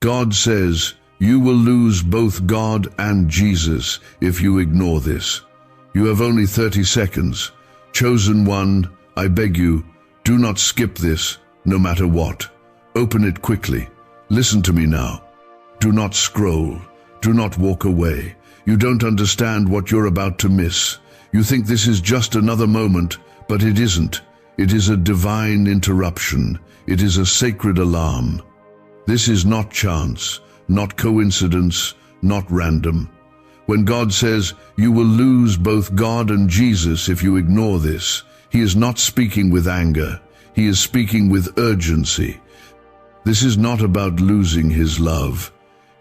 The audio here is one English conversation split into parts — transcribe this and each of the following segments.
God says, you will lose both God and Jesus if you ignore this. You have only 30 seconds. Chosen one, I beg you, do not skip this, no matter what. Open it quickly. Listen to me now. Do not scroll. Do not walk away. You don't understand what you're about to miss. You think this is just another moment, but it isn't. It is a divine interruption. It is a sacred alarm. This is not chance, not coincidence, not random. When God says, you will lose both God and Jesus if you ignore this, He is not speaking with anger. He is speaking with urgency. This is not about losing His love.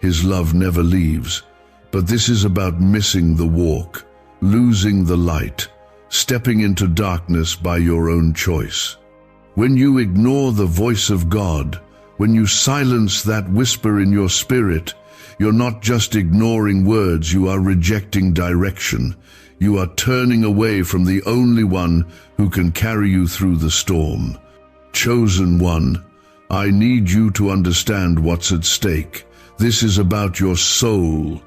His love never leaves. But this is about missing the walk, losing the light, stepping into darkness by your own choice. When you ignore the voice of God, when you silence that whisper in your spirit, you're not just ignoring words, you are rejecting direction. You are turning away from the only one who can carry you through the storm. Chosen one, I need you to understand what's at stake. This is about your soul,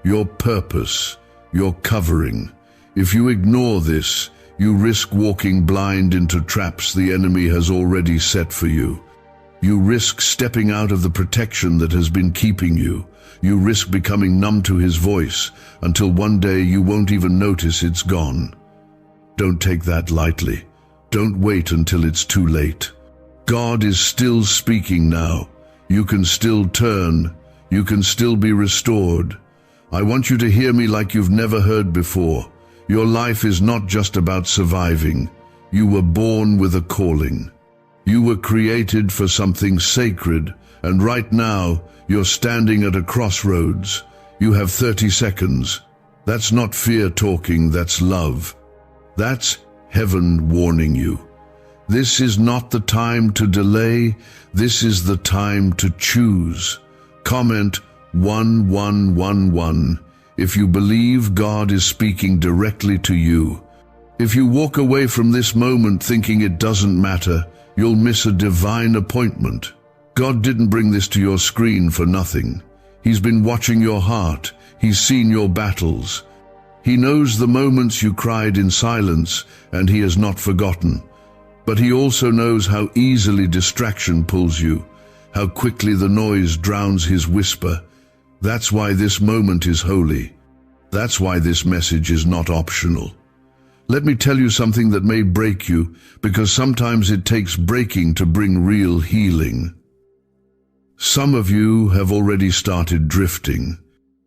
your purpose, your covering. If you ignore this, you risk walking blind into traps the enemy has already set for you. You risk stepping out of the protection that has been keeping you. You risk becoming numb to His voice until one day you won't even notice it's gone. Don't take that lightly. Don't wait until it's too late. God is still speaking now. You can still turn. You can still be restored. I want you to hear me like you've never heard before. Your life is not just about surviving. You were born with a calling. You were created for something sacred, and right now, you're standing at a crossroads. You have 30 seconds. That's not fear talking, that's love. That's heaven warning you. This is not the time to delay. This is the time to choose. Comment 1111 if you believe God is speaking directly to you. If you walk away from this moment thinking it doesn't matter, you'll miss a divine appointment. God didn't bring this to your screen for nothing. He's been watching your heart. He's seen your battles. He knows the moments you cried in silence, and He has not forgotten. But He also knows how easily distraction pulls you, how quickly the noise drowns His whisper. That's why this moment is holy. That's why this message is not optional. Let me tell you something that may break you, because sometimes it takes breaking to bring real healing. Some of you have already started drifting.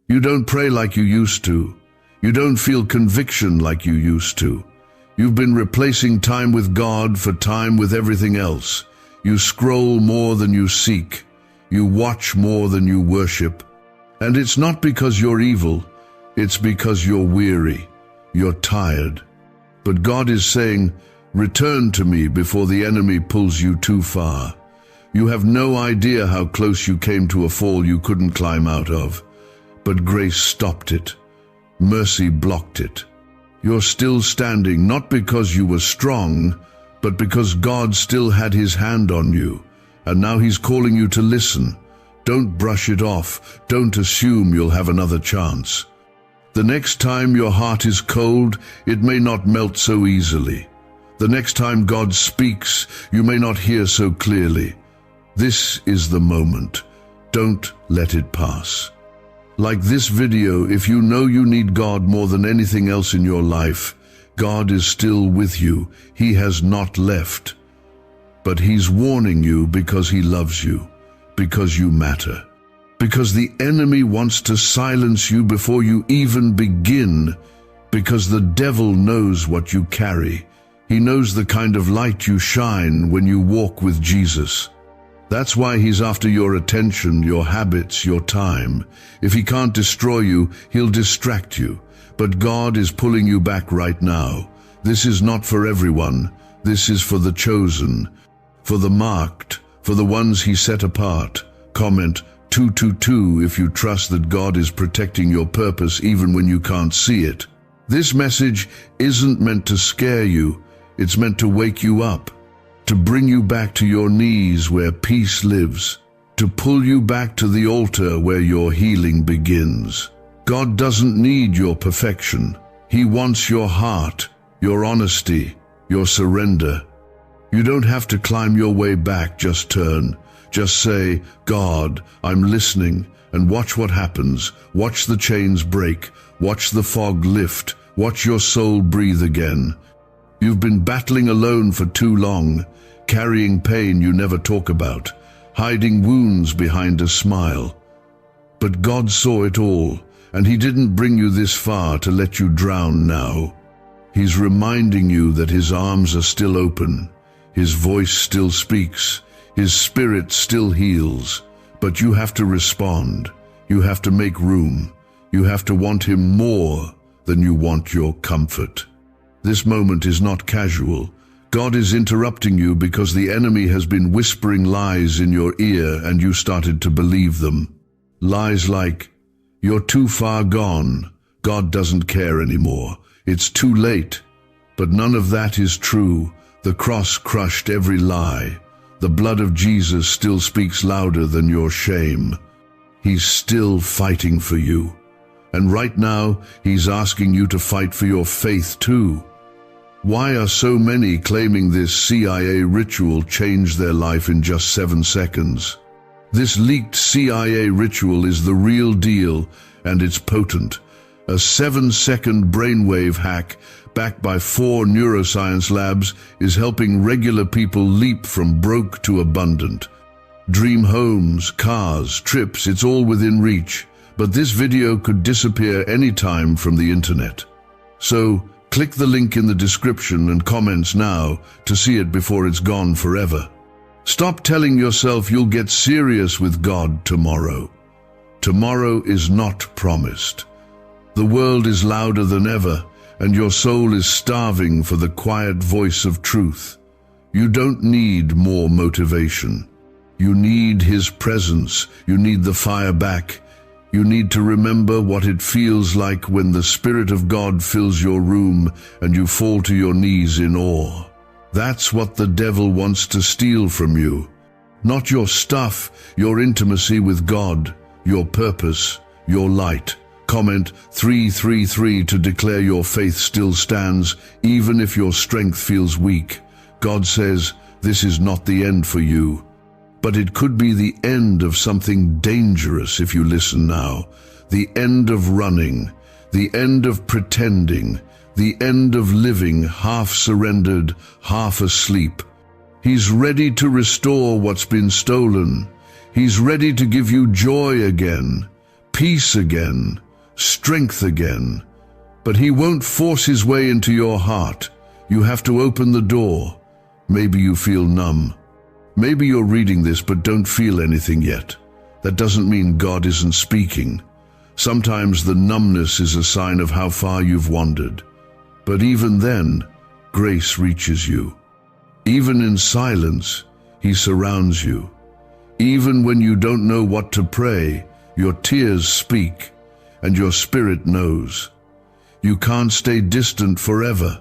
You don't pray like you used to. You don't feel conviction like you used to. You've been replacing time with God for time with everything else. You scroll more than you seek. You watch more than you worship. And it's not because you're evil. It's because you're weary. You're tired. But God is saying, return to me before the enemy pulls you too far. You have no idea how close you came to a fall you couldn't climb out of. But grace stopped it. Mercy blocked it. You're still standing not because you were strong, but because God still had His hand on you. And now He's calling you to listen. Don't brush it off. Don't assume you'll have another chance. The next time your heart is cold, it may not melt so easily. The next time God speaks, you may not hear so clearly. This is the moment. Don't let it pass. Like this video, if you know you need God more than anything else in your life, God is still with you. He has not left. But He's warning you because He loves you, because you matter. Because the enemy wants to silence you before you even begin, because the devil knows what you carry. He knows the kind of light you shine when you walk with Jesus. That's why He's after your attention, your habits, your time. If He can't destroy you, He'll distract you. But God is pulling you back right now. This is not for everyone. This is for the chosen, for the marked, for the ones He set apart. Comment 222 if you trust that God is protecting your purpose even when you can't see it. This message isn't meant to scare you. It's meant to wake you up, to bring you back to your knees where peace lives. to pull you back to the altar where your healing begins. God doesn't need your perfection. He wants your heart, your honesty, your surrender. You don't have to climb your way back, just turn. Just say, God, I'm listening, and watch what happens. Watch the chains break. Watch the fog lift. Watch your soul breathe again. You've been battling alone for too long, carrying pain you never talk about, hiding wounds behind a smile. But God saw it all, and He didn't bring you this far to let you drown now. He's reminding you that His arms are still open, His voice still speaks, His Spirit still heals. But you have to respond. You have to make room. You have to want Him more than you want your comfort. This moment is not casual. God is interrupting you because the enemy has been whispering lies in your ear and you started to believe them. Lies like, you're too far gone, God doesn't care anymore, it's too late. But none of that is true. The cross crushed every lie. The blood of Jesus still speaks louder than your shame. He's still fighting for you. And right now, He's asking you to fight for your faith too. Why are so many claiming this CIA ritual changed their life in just 7 seconds? This leaked CIA ritual is the real deal, and it's potent. A 7-second brainwave hack backed by 4 neuroscience labs is helping regular people leap from broke to abundant. Dream homes, cars, trips, it's all within reach. But this video could disappear anytime from the internet. So, click the link in the description and comments now to see it before it's gone forever. Stop telling yourself you'll get serious with God tomorrow. Tomorrow is not promised. The world is louder than ever, and your soul is starving for the quiet voice of truth. You don't need more motivation. You need His presence. You need the fire back. You need to remember what it feels like when the Spirit of God fills your room and you fall to your knees in awe. That's what the devil wants to steal from you. Not your stuff, your intimacy with God, your purpose, your light. Comment 333 to declare your faith still stands, even if your strength feels weak. God says, this is not the end for you. But it could be the end of something dangerous if you listen now. The end of running, the end of pretending, the end of living half surrendered, half asleep. He's ready to restore what's been stolen. He's ready to give you joy again, peace again, strength again. But He won't force His way into your heart. You have to open the door. Maybe you feel numb. Maybe you're reading this but don't feel anything yet. That doesn't mean God isn't speaking. Sometimes the numbness is a sign of how far you've wandered. But even then, grace reaches you. Even in silence, He surrounds you. Even when you don't know what to pray, your tears speak, and your spirit knows. You can't stay distant forever.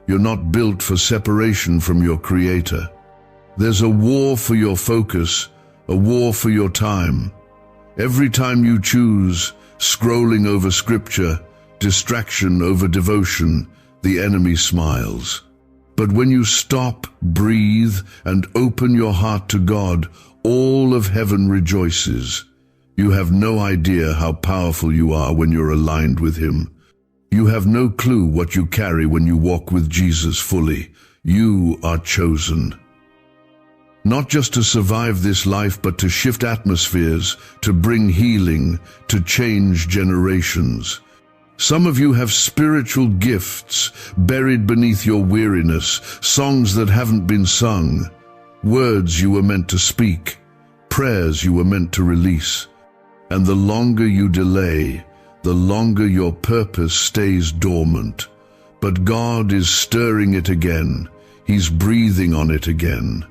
You're not built for separation from your Creator. There's a war for your focus, a war for your time. Every time you choose scrolling over scripture, distraction over devotion, the enemy smiles. But when you stop, breathe, and open your heart to God, all of heaven rejoices. You have no idea how powerful you are when you're aligned with Him. You have no clue what you carry when you walk with Jesus fully. You are chosen. Not just to survive this life, but to shift atmospheres, to bring healing, to change generations. Some of you have spiritual gifts buried beneath your weariness, songs that haven't been sung, words you were meant to speak, prayers you were meant to release. And the longer you delay, the longer your purpose stays dormant. But God is stirring it again. He's breathing on it again.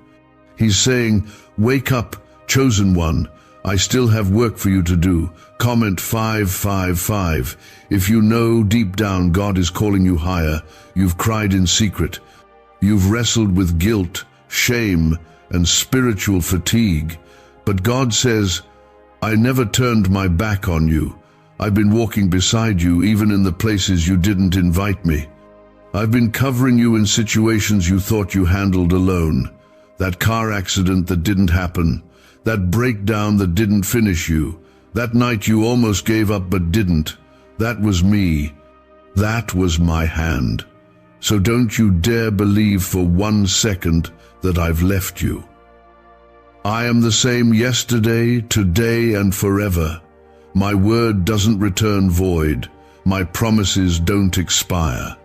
He's saying, wake up, chosen one. I still have work for you to do. Comment 555. If you know deep down God is calling you higher, you've cried in secret. You've wrestled with guilt, shame, and spiritual fatigue. But God says, I never turned my back on you. I've been walking beside you even in the places you didn't invite me. I've been covering you in situations you thought you handled alone. That car accident that didn't happen. That breakdown that didn't finish you. That night you almost gave up but didn't. That was me. That was my hand. So don't you dare believe for 1 second that I've left you. I am the same yesterday, today, and forever. My word doesn't return void. My promises don't expire.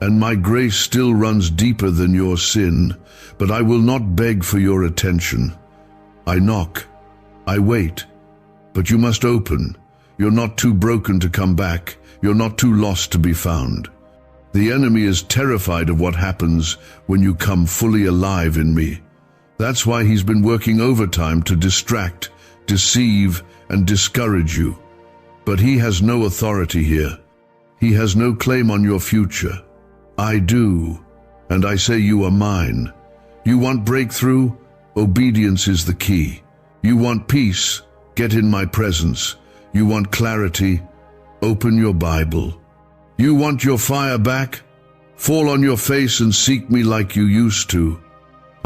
And my grace still runs deeper than your sin, but I will not beg for your attention. I knock. I wait. But you must open. You're not too broken to come back. You're not too lost to be found. The enemy is terrified of what happens when you come fully alive in me. That's why he's been working overtime to distract, deceive, and discourage you. But he has no authority here. He has no claim on your future. I do, and I say you are mine. You want breakthrough? Obedience is the key. You want peace? Get in my presence. You want clarity? Open your Bible. You want your fire back? Fall on your face and seek me like you used to.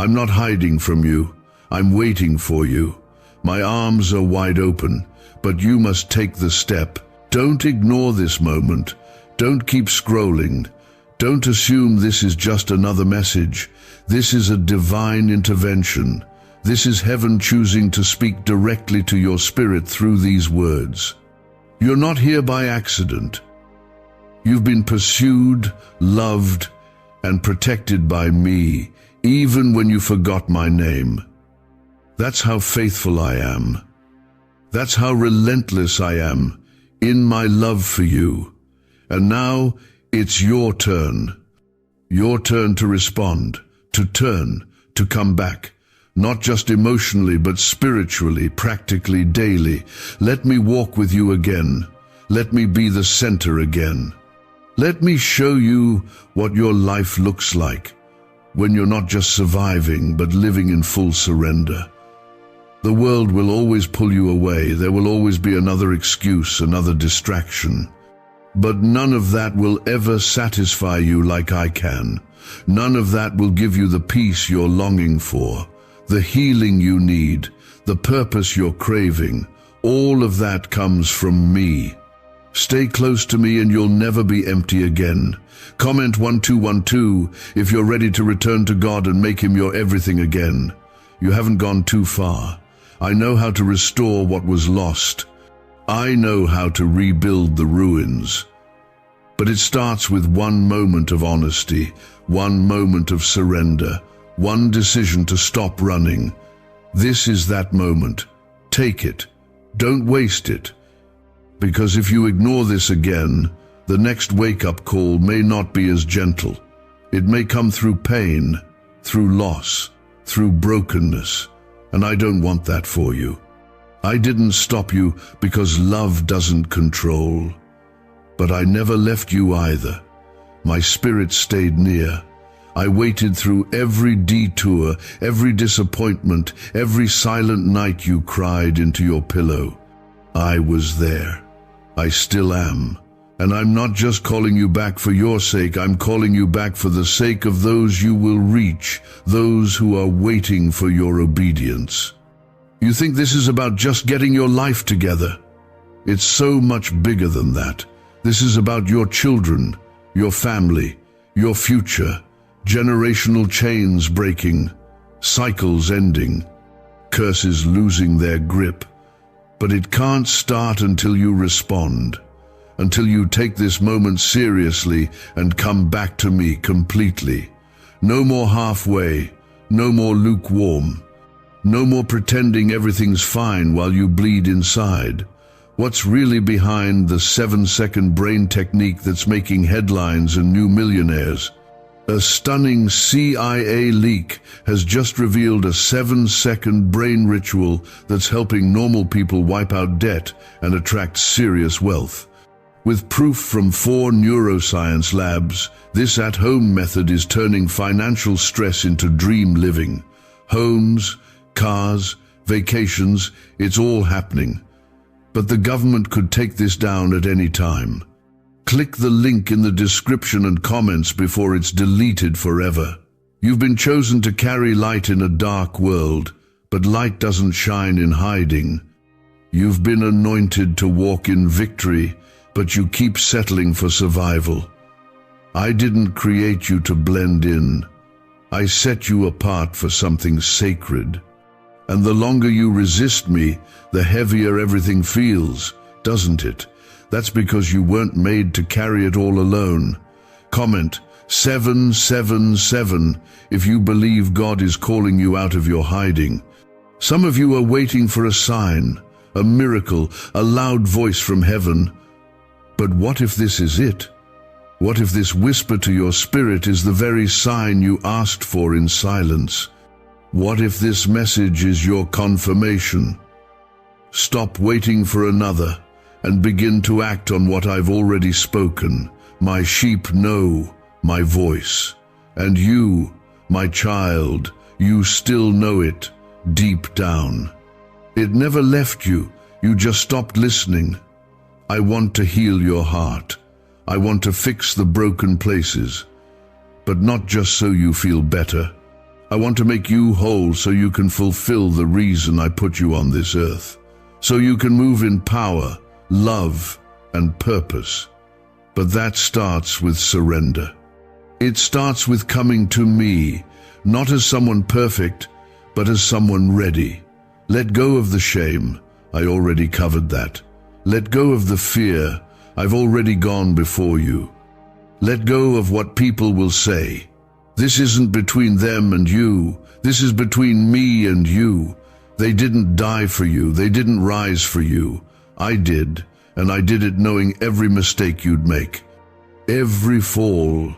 I'm not hiding from you. I'm waiting for you. My arms are wide open, but you must take the step. Don't ignore this moment. Don't keep scrolling. Don't assume this is just another message. This is a divine intervention. This is heaven choosing to speak directly to your spirit through these words. You're not here by accident. You've been pursued, loved, and protected by me, even when you forgot my name. That's how faithful I am. That's how relentless I am in my love for you. And now it's your turn. Your turn to respond, to turn, to come back. Not just emotionally, but spiritually, practically, daily. Let me walk with you again. Let me be the center again. Let me show you what your life looks like when you're not just surviving, but living in full surrender. The world will always pull you away. There will always be another excuse, another distraction. But none of that will ever satisfy you like I can. None of that will give you the peace you're longing for, the healing you need, the purpose you're craving. All of that comes from me. Stay close to me and you'll never be empty again. Comment 1212 if you're ready to return to God and make Him your everything again. You haven't gone too far. I know how to restore what was lost. I know how to rebuild the ruins. But it starts with one moment of honesty, one moment of surrender, one decision to stop running. This is that moment. Take it. Don't waste it. Because if you ignore this again, the next wake-up call may not be as gentle. It may come through pain, through loss, through brokenness, and I don't want that for you. I didn't stop you because love doesn't control. But I never left you either. My spirit stayed near. I waited through every detour, every disappointment, every silent night you cried into your pillow. I was there. I still am. And I'm not just calling you back for your sake, I'm calling you back for the sake of those you will reach, those who are waiting for your obedience. You think this is about just getting your life together? It's so much bigger than that. This is about your children, your family, your future, generational chains breaking, cycles ending, curses losing their grip. But it can't start until you respond, until you take this moment seriously and come back to me completely. No more halfway, no more lukewarm, no more pretending everything's fine while you bleed inside. What's really behind the 7-second brain technique that's making headlines and new millionaires? A stunning CIA leak has just revealed a 7-second brain ritual that's helping normal people wipe out debt and attract serious wealth. With proof from 4 neuroscience labs, this at-home method is turning financial stress into dream living. Homes, cars, vacations, it's all happening. But the government could take this down at any time. Click the link in the description and comments before it's deleted forever. You've been chosen to carry light in a dark world, but light doesn't shine in hiding. You've been anointed to walk in victory, but you keep settling for survival. I didn't create you to blend in. I set you apart for something sacred. And the longer you resist me, the heavier everything feels, doesn't it? That's because you weren't made to carry it all alone. Comment 777 if you believe God is calling you out of your hiding. Some of you are waiting for a sign, a miracle, a loud voice from heaven. But what if this is it? What if this whisper to your spirit is the very sign you asked for in silence? What if this message is your confirmation? Stop waiting for another and begin to act on what I've already spoken. My sheep know my voice, and you, my child, you still know it deep down. It never left you, you just stopped listening. I want to heal your heart. I want to fix the broken places, but not just so you feel better. I want to make you whole so you can fulfill the reason I put you on this earth, so you can move in power, love, and purpose. But that starts with surrender. It starts with coming to me, not as someone perfect, but as someone ready. Let go of the shame. I already covered that. Let go of the fear. I've already gone before you. Let go of what people will say. This isn't between them and you. This is between me and you. They didn't die for you. They didn't rise for you. I did, and I did it knowing every mistake you'd make, every fall,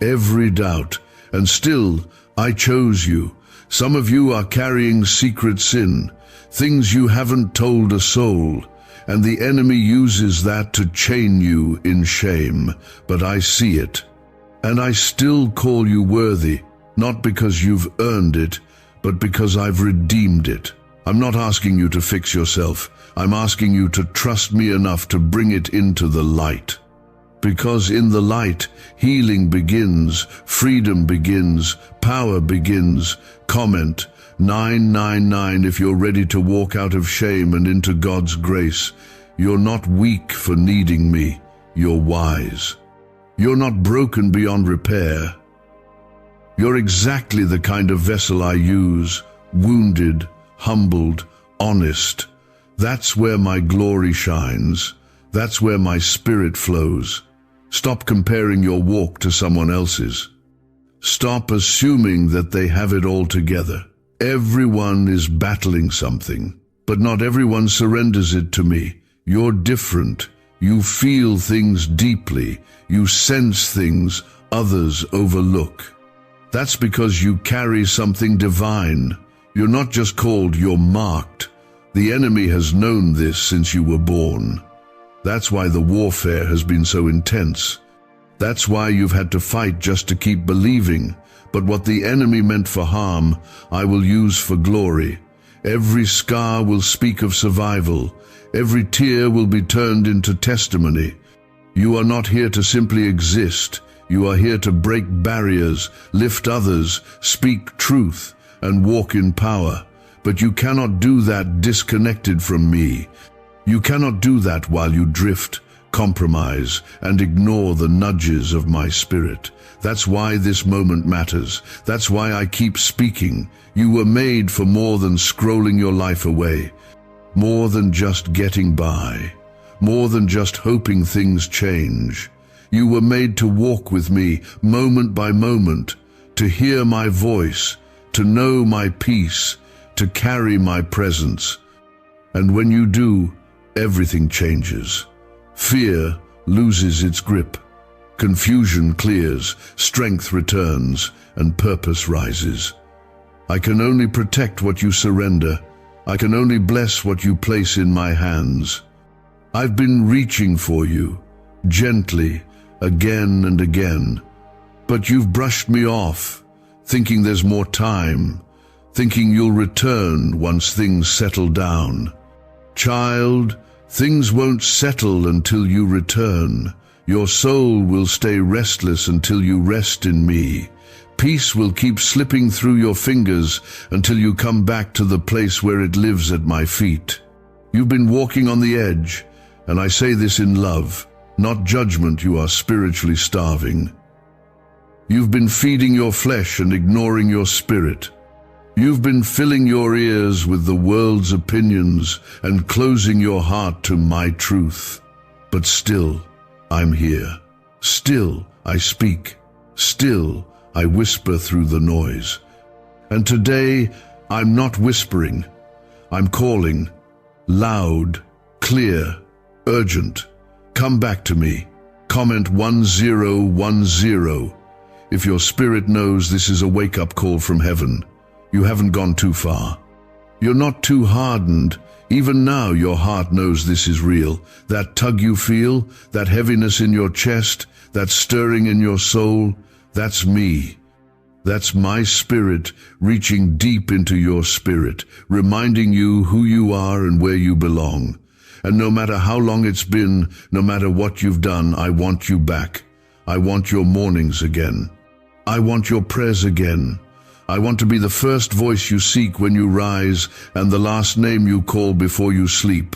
every doubt, and still I chose you. Some of you are carrying secret sin, things you haven't told a soul, and the enemy uses that to chain you in shame. But I see it, and I still call you worthy, not because you've earned it, but because I've redeemed it. I'm not asking you to fix yourself. I'm asking you to trust me enough to bring it into the light. Because in the light, healing begins, freedom begins, power begins. Comment 999 if you're ready to walk out of shame and into God's grace. You're not weak for needing me. You're wise. You're not broken beyond repair. You're exactly the kind of vessel I use, wounded, humbled, honest. That's where my glory shines. That's where my spirit flows. Stop comparing your walk to someone else's. Stop assuming that they have it all together. Everyone is battling something, but not everyone surrenders it to me. You're different. You feel things deeply. You sense things others overlook. That's because you carry something divine. You're not just called, you're marked. The enemy has known this since you were born. That's why the warfare has been so intense. That's why you've had to fight just to keep believing. But what the enemy meant for harm, I will use for glory. Every scar will speak of survival. Every tear will be turned into testimony. You are not here to simply exist. You are here to break barriers, lift others, speak truth, and walk in power. But you cannot do that disconnected from me. You cannot do that while you drift, compromise, and ignore the nudges of my spirit. That's why this moment matters. That's why I keep speaking. You were made for more than scrolling your life away, more than just getting by, more than just hoping things change. You were made to walk with me moment by moment, to hear my voice, to know my peace, to carry my presence. And when you do, everything changes. Fear loses its grip. Confusion clears, strength returns, and purpose rises. I can only protect what you surrender. I can only bless what you place in my hands. I've been reaching for you, gently, again and again. But you've brushed me off, thinking there's more time, thinking you'll return once things settle down. Child, things won't settle until you return. Your soul will stay restless until you rest in me. Peace will keep slipping through your fingers until you come back to the place where it lives at my feet. You've been walking on the edge, and I say this in love, not judgment. You are spiritually starving. You've been feeding your flesh and ignoring your spirit. You've been filling your ears with the world's opinions and closing your heart to my truth. But still, I'm here. Still, I speak. Still, I whisper through the noise. And today, I'm not whispering. I'm calling. Loud, clear, urgent. Come back to me. Comment 1010. If your spirit knows this is a wake-up call from heaven, you haven't gone too far. You're not too hardened. Even now your heart knows this is real. That tug you feel, that heaviness in your chest, that stirring in your soul, that's me. That's my spirit reaching deep into your spirit, reminding you who you are and where you belong. And no matter how long it's been, no matter what you've done, I want you back. I want your mornings again. I want your prayers again. I want to be the first voice you seek when you rise and the last name you call before you sleep.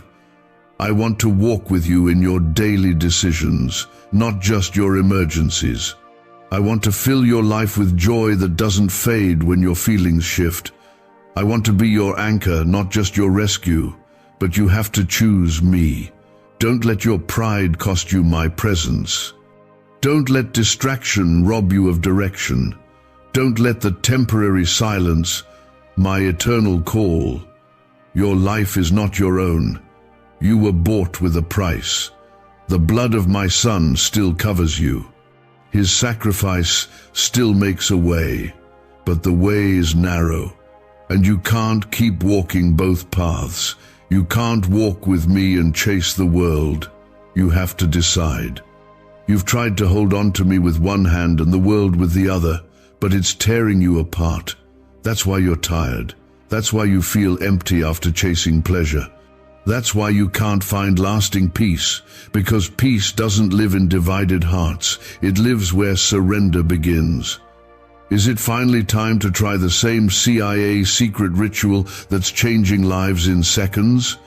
I want to walk with you in your daily decisions, not just your emergencies. I want to fill your life with joy that doesn't fade when your feelings shift. I want to be your anchor, not just your rescue, but you have to choose me. Don't let your pride cost you my presence. Don't let distraction rob you of direction. Don't let the temporary silence my eternal call. Your life is not your own. You were bought with a price. The blood of my Son still covers you. His sacrifice still makes a way, but the way is narrow, and you can't keep walking both paths. You can't walk with me and chase the world. You have to decide. You've tried to hold on to me with one hand and the world with the other, but it's tearing you apart. That's why you're tired. That's why you feel empty after chasing pleasure. That's why you can't find lasting peace, because peace doesn't live in divided hearts. It lives where surrender begins. Is it finally time to try the same CIA secret ritual that's changing lives in seconds?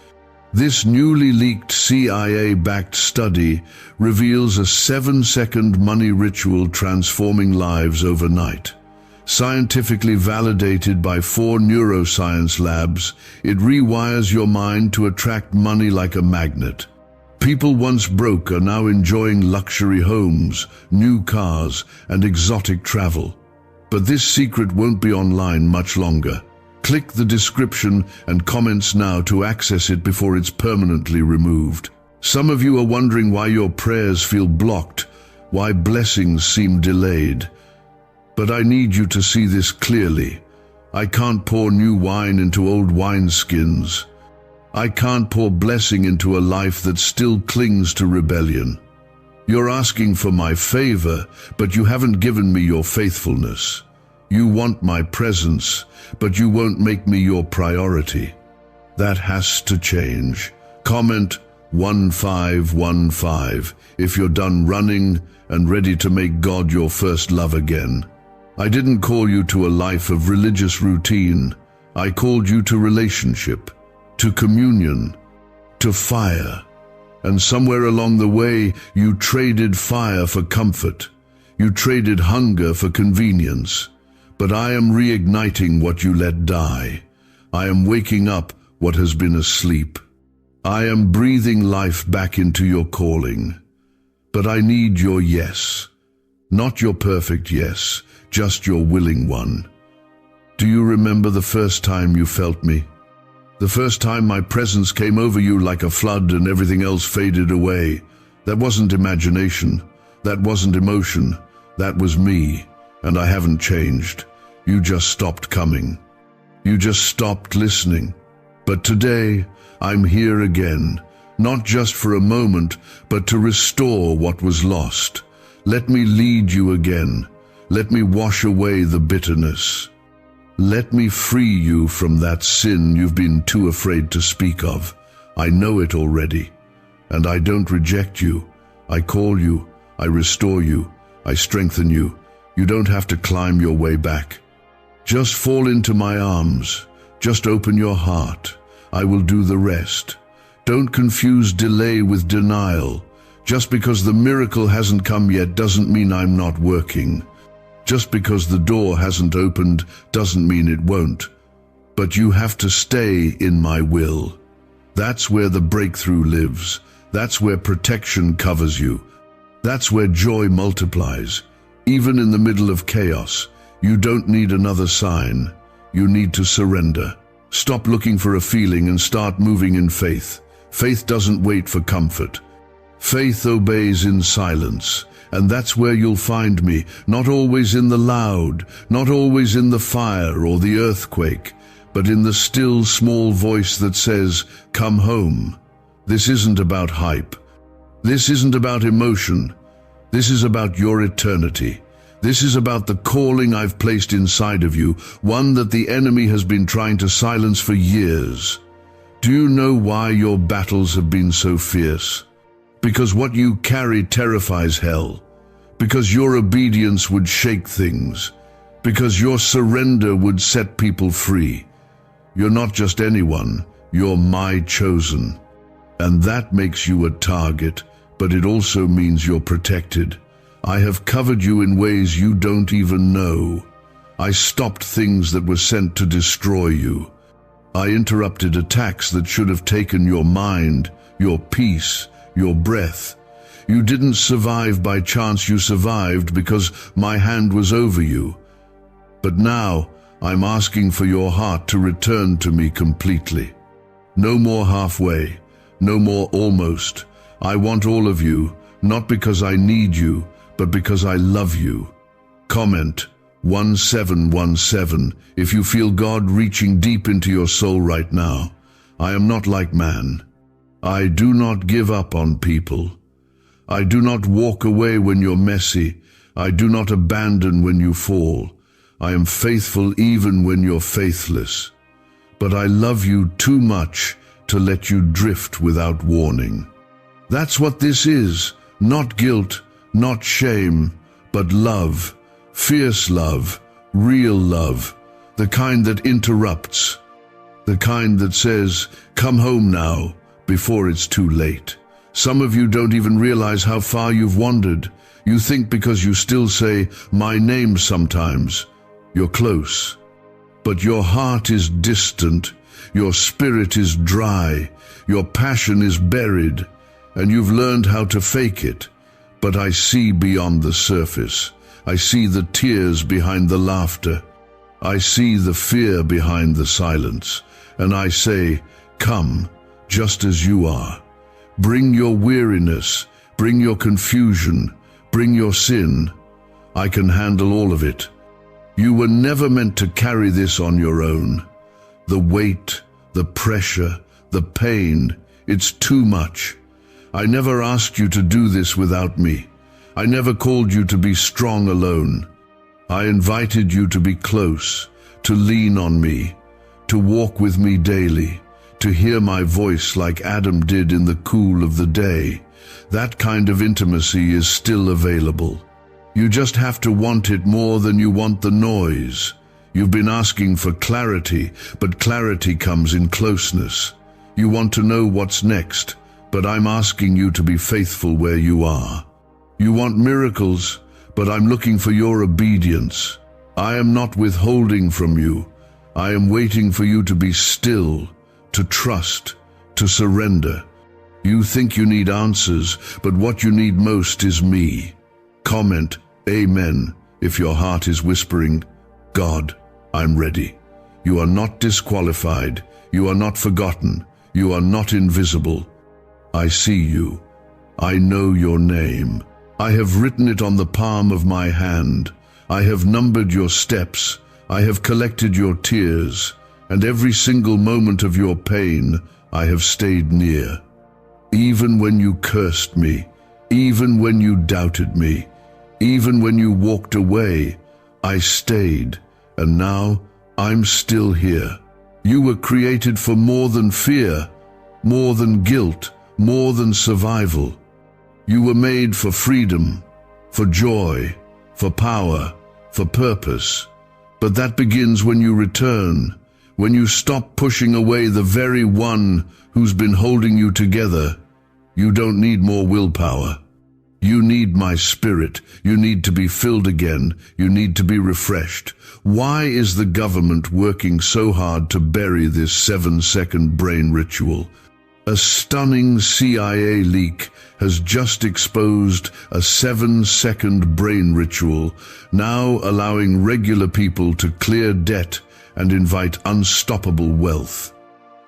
This newly leaked CIA-backed study reveals a 7-second money ritual transforming lives overnight. Scientifically validated by 4 neuroscience labs, it rewires your mind to attract money like a magnet. People once broke are now enjoying luxury homes, new cars, and exotic travel. But this secret won't be online much longer. Click the description and comments now to access it before it's permanently removed. Some of you are wondering why your prayers feel blocked, why blessings seem delayed. But I need you to see this clearly. I can't pour new wine into old wineskins. I can't pour blessing into a life that still clings to rebellion. You're asking for my favor, but you haven't given me your faithfulness. You want my presence, but you won't make me your priority. That has to change. Comment 1515 if you're done running and ready to make God your first love again. I didn't call you to a life of religious routine. I called you to relationship, to communion, to fire. And somewhere along the way, you traded fire for comfort. You traded hunger for convenience. But I am reigniting what you let die. I am waking up what has been asleep. I am breathing life back into your calling. But I need your yes. Not your perfect yes, just your willing one. Do you remember the first time you felt me? The first time my presence came over you like a flood and everything else faded away. That wasn't imagination. That wasn't emotion. That was me, and I haven't changed. You just stopped coming. You just stopped listening. But today, I'm here again, not just for a moment, but to restore what was lost. Let me lead you again. Let me wash away the bitterness. Let me free you from that sin you've been too afraid to speak of. I know it already. And I don't reject you. I call you, I restore you, I strengthen you. You don't have to climb your way back. Just fall into my arms. Just open your heart. I will do the rest. Don't confuse delay with denial. Just because the miracle hasn't come yet doesn't mean I'm not working. Just because the door hasn't opened doesn't mean it won't. But you have to stay in my will. That's where the breakthrough lives. That's where protection covers you. That's where joy multiplies. Even in the middle of chaos, you don't need another sign. You need to surrender. Stop looking for a feeling and start moving in faith. Faith doesn't wait for comfort. Faith obeys in silence. And that's where you'll find me, not always in the loud, not always in the fire or the earthquake, but in the still small voice that says, "Come home." This isn't about hype. This isn't about emotion. This is about your eternity. This is about the calling I've placed inside of you, one that the enemy has been trying to silence for years. Do you know why your battles have been so fierce? Because what you carry terrifies hell. Because your obedience would shake things. Because your surrender would set people free. You're not just anyone, you're my chosen. And that makes you a target, but it also means you're protected. I have covered you in ways you don't even know. I stopped things that were sent to destroy you. I interrupted attacks that should have taken your mind, your peace, your breath. You didn't survive by chance, you survived because my hand was over you. But now, I'm asking for your heart to return to me completely. No more halfway, no more almost. I want all of you, not because I need you, but because I love you. Comment 1717 if you feel God reaching deep into your soul right now. I am not like man. I do not give up on people. I do not walk away when you're messy. I do not abandon when you fall. I am faithful even when you're faithless. But I love you too much to let you drift without warning. That's what this is. Not guilt, not shame, but love. Fierce love, real love. The kind that interrupts. The kind that says, "Come home now," before it's too late. Some of you don't even realize how far you've wandered. You think because you still say my name sometimes, you're close. But your heart is distant, your spirit is dry, your passion is buried, and you've learned how to fake it. But I see beyond the surface. I see the tears behind the laughter. I see the fear behind the silence. And I say, come, just as you are. Bring your weariness, bring your confusion, bring your sin. I can handle all of it. You were never meant to carry this on your own. The weight, the pressure, the pain, it's too much. I never asked you to do this without me. I never called you to be strong alone. I invited you to be close, to lean on me, to walk with me daily, to hear my voice like Adam did in the cool of the day. That kind of intimacy is still available. You just have to want it more than you want the noise. You've been asking for clarity, but clarity comes in closeness. You want to know what's next, but I'm asking you to be faithful where you are. You want miracles, but I'm looking for your obedience. I am not withholding from you. I am waiting for you to be still, to trust, to surrender. You think you need answers, but what you need most is me. Comment, Amen, if your heart is whispering, God, I'm ready. You are not disqualified. You are not forgotten. You are not invisible. I see you. I know your name. I have written it on the palm of my hand. I have numbered your steps. I have collected your tears. And every single moment of your pain, I have stayed near. Even when you cursed me, even when you doubted me, even when you walked away, I stayed, and now I'm still here. You were created for more than fear, more than guilt, more than survival. You were made for freedom, for joy, for power, for purpose. But that begins when you return, when you stop pushing away the very one who's been holding you together. You don't need more willpower. You need my spirit. You need to be filled again. You need to be refreshed. Why is the government working so hard to bury this 7-second brain ritual? A stunning CIA leak has just exposed a 7-second brain ritual, now allowing regular people to clear debt and invite unstoppable wealth.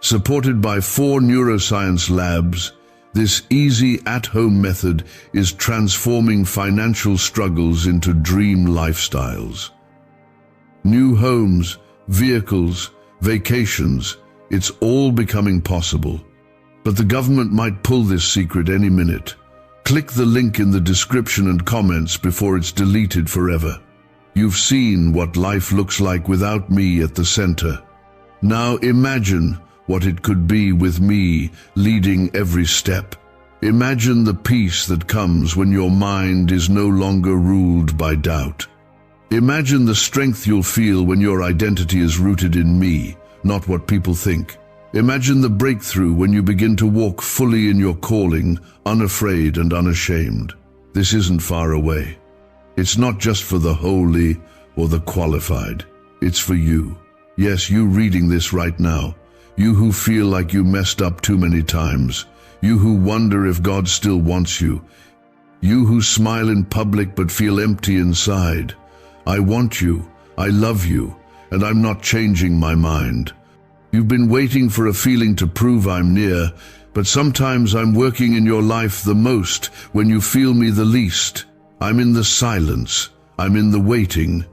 Supported by 4 neuroscience labs, this easy at-home method is transforming financial struggles into dream lifestyles. New homes, vehicles, vacations, it's all becoming possible. But the government might pull this secret any minute. Click the link in the description and comments before it's deleted forever. You've seen what life looks like without me at the center. Now imagine what it could be with me leading every step. Imagine the peace that comes when your mind is no longer ruled by doubt. Imagine the strength you'll feel when your identity is rooted in me, not what people think. Imagine the breakthrough when you begin to walk fully in your calling, unafraid and unashamed. This isn't far away. It's not just for the holy or the qualified. It's for you. Yes, you reading this right now. You who feel like you messed up too many times. You who wonder if God still wants you. You who smile in public but feel empty inside. I want you, I love you, and I'm not changing my mind. You've been waiting for a feeling to prove I'm near, but sometimes I'm working in your life the most when you feel me the least. I'm in the silence. I'm in the waiting.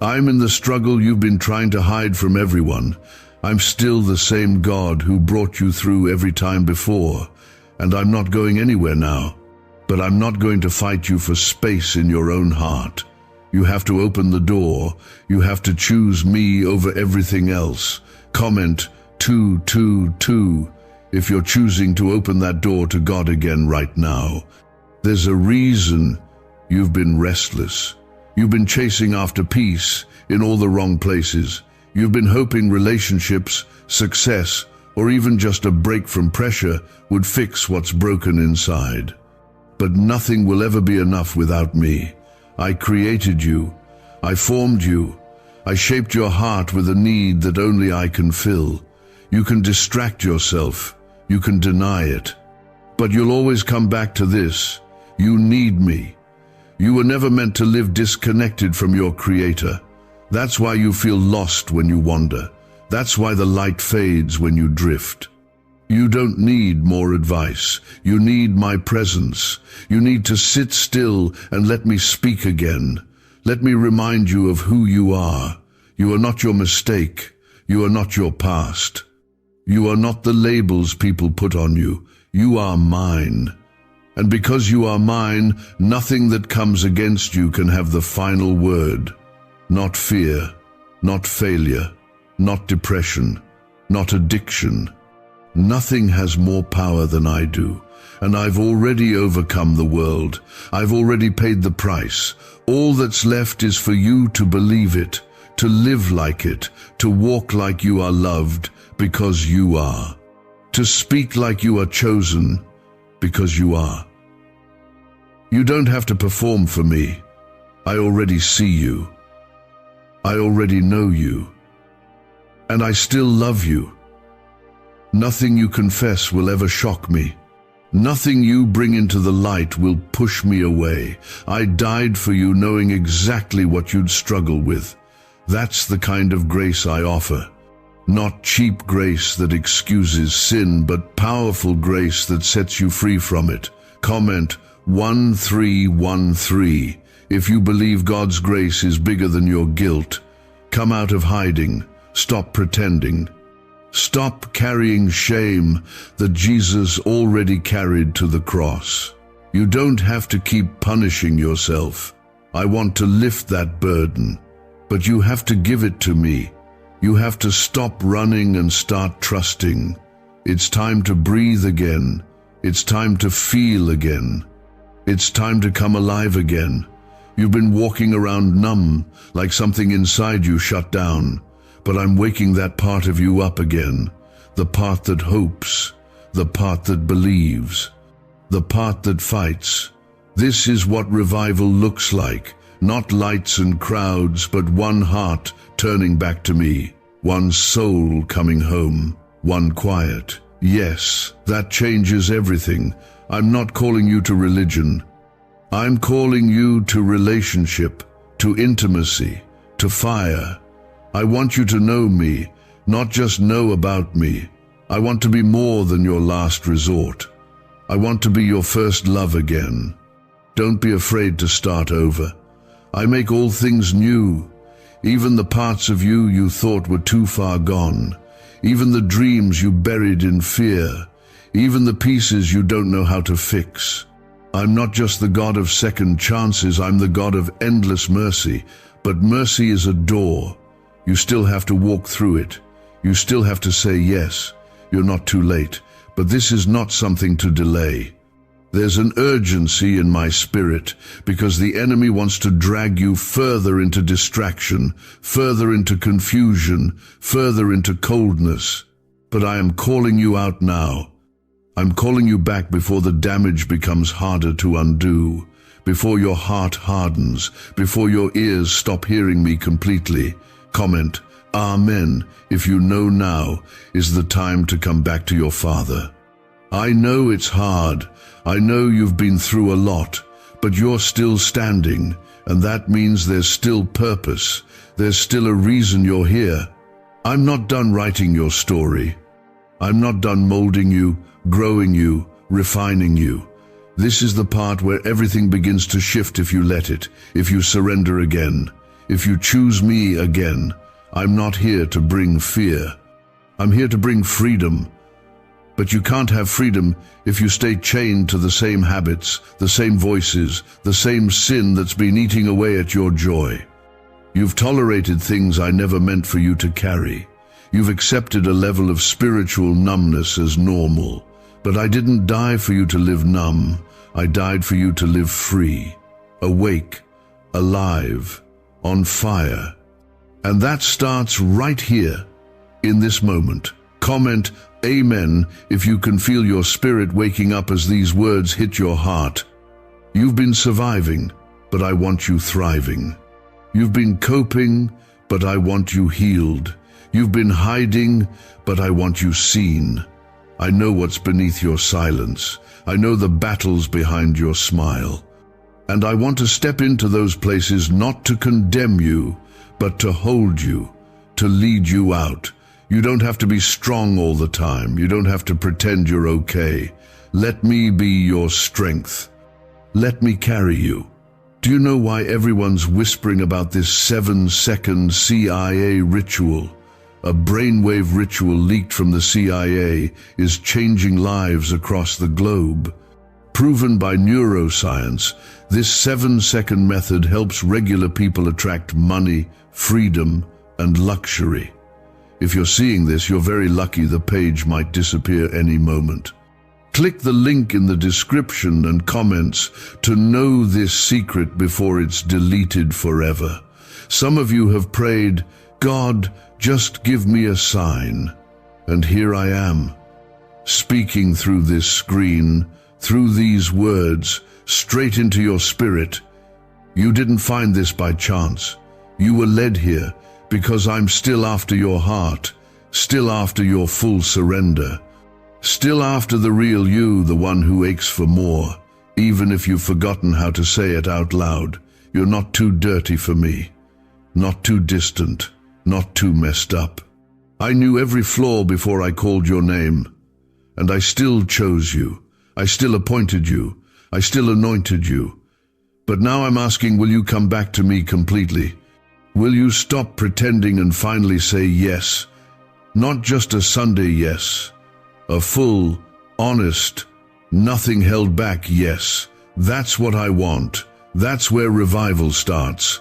I'm in the struggle you've been trying to hide from everyone. I'm still the same God who brought you through every time before, and I'm not going anywhere now. But I'm not going to fight you for space in your own heart. You have to open the door. You have to choose me over everything else. Comment 222 if you're choosing to open that door to God again right now. There's a reason you've been restless. You've been chasing after peace in all the wrong places. You've been hoping relationships, success, or even just a break from pressure would fix what's broken inside. But nothing will ever be enough without me. I created you. I formed you. I shaped your heart with a need that only I can fill. You can distract yourself. You can deny it. But you'll always come back to this. You need me. You were never meant to live disconnected from your Creator. That's why you feel lost when you wander. That's why the light fades when you drift. You don't need more advice. You need my presence. You need to sit still and let me speak again. Let me remind you of who you are. You are not your mistake. You are not your past. You are not the labels people put on you. You are mine. And because you are mine, nothing that comes against you can have the final word. Not fear, not failure, not depression, not addiction. Nothing has more power than I do. And I've already overcome the world. I've already paid the price. All that's left is for you to believe it, to live like it, to walk like you are loved, because you are. To speak like you are chosen, because you are. You don't have to perform for me. I already see you. I already know you. And I still love you. Nothing you confess will ever shock me. Nothing you bring into the light will push me away. I died for you knowing exactly what you'd struggle with. That's the kind of grace I offer. Not cheap grace that excuses sin, but powerful grace that sets you free from it. Comment 1313 if you believe God's grace is bigger than your guilt. Come out of hiding. Stop pretending. Stop carrying shame that Jesus already carried to the cross. You don't have to keep punishing yourself. I want to lift that burden, but you have to give it to me. You have to stop running and start trusting. It's time to breathe again. It's time to feel again. It's time to come alive again. You've been walking around numb, like something inside you shut down. But I'm waking that part of you up again. The part that hopes. The part that believes. The part that fights. This is what revival looks like. Not lights and crowds, but one heart turning back to me. One soul coming home. One quiet. Yes, that changes everything. I'm not calling you to religion. I'm calling you to relationship, to intimacy, to fire. I want you to know me, not just know about me. I want to be more than your last resort. I want to be your first love again. Don't be afraid to start over. I make all things new, even the parts of you you thought were too far gone, even the dreams you buried in fear, even the pieces you don't know how to fix. I'm not just the God of second chances, I'm the God of endless mercy. But mercy is a door. You still have to walk through it. You still have to say yes. You're not too late, but this is not something to delay. There's an urgency in my spirit because the enemy wants to drag you further into distraction, further into confusion, further into coldness. But I am calling you out now. I'm calling you back before the damage becomes harder to undo, before your heart hardens, before your ears stop hearing me completely. Comment, Amen, if you know now is the time to come back to your Father. I know it's hard. I know you've been through a lot, but you're still standing, and that means there's still purpose. There's still a reason you're here. I'm not done writing your story. I'm not done molding you, growing you, refining you. This is the part where everything begins to shift if you let it, if you surrender again, if you choose me again. I'm not here to bring fear. I'm here to bring freedom. But you can't have freedom if you stay chained to the same habits, the same voices, the same sin that's been eating away at your joy. You've tolerated things I never meant for you to carry. You've accepted a level of spiritual numbness as normal. But I didn't die for you to live numb. I died for you to live free, awake, alive, on fire. And that starts right here, in this moment. Comment, Amen, if you can feel your spirit waking up as these words hit your heart. You've been surviving, but I want you thriving. You've been coping, but I want you healed. You've been hiding, but I want you seen. I know what's beneath your silence. I know the battles behind your smile. And I want to step into those places not to condemn you, but to hold you, to lead you out. You don't have to be strong all the time. You don't have to pretend you're okay. Let me be your strength. Let me carry you. Do you know why everyone's whispering about this 7-second CIA ritual? A brainwave ritual leaked from the CIA is changing lives across the globe. Proven by neuroscience, this 7-second method helps regular people attract money, freedom, and luxury. If you're seeing this, you're very lucky. The page might disappear any moment. Click the link in the description and comments to know this secret before it's deleted forever. Some of you have prayed, God, just give me a sign. And here I am, speaking through this screen, through these words, straight into your spirit. You didn't find this by chance. You were led here because I'm still after your heart, still after your full surrender, still after the real you, the one who aches for more. Even if you've forgotten how to say it out loud, you're not too dirty for me, not too distant, not too messed up. I knew every flaw before I called your name, and I still chose you. I still appointed you. I still anointed you. But now I'm asking, will you come back to me completely? Will you stop pretending and finally say yes? Not just a Sunday yes, a full, honest, nothing held back yes. That's what I want. That's where revival starts.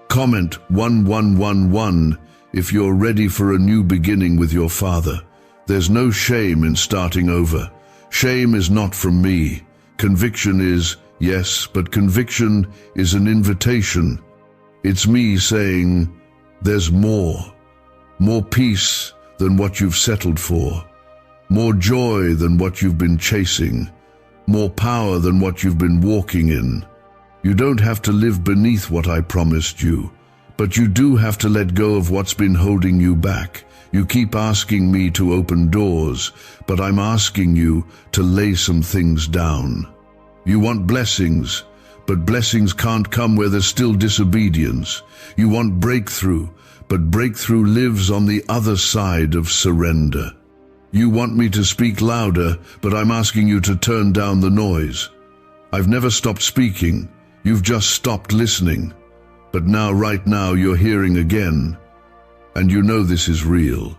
Comment 1111 if you're ready for a new beginning with your Father. There's no shame in starting over. Shame is not from me. Conviction is, yes, but conviction is an invitation. It's me saying, there's more. More peace than what you've settled for. More joy than what you've been chasing. More power than what you've been walking in. You don't have to live beneath what I promised you, but you do have to let go of what's been holding you back. You keep asking me to open doors, but I'm asking you to lay some things down. You want blessings, but blessings can't come where there's still disobedience. You want breakthrough, but breakthrough lives on the other side of surrender. You want me to speak louder, but I'm asking you to turn down the noise. I've never stopped speaking. You've just stopped listening. But now, right now, you're hearing again. And you know this is real.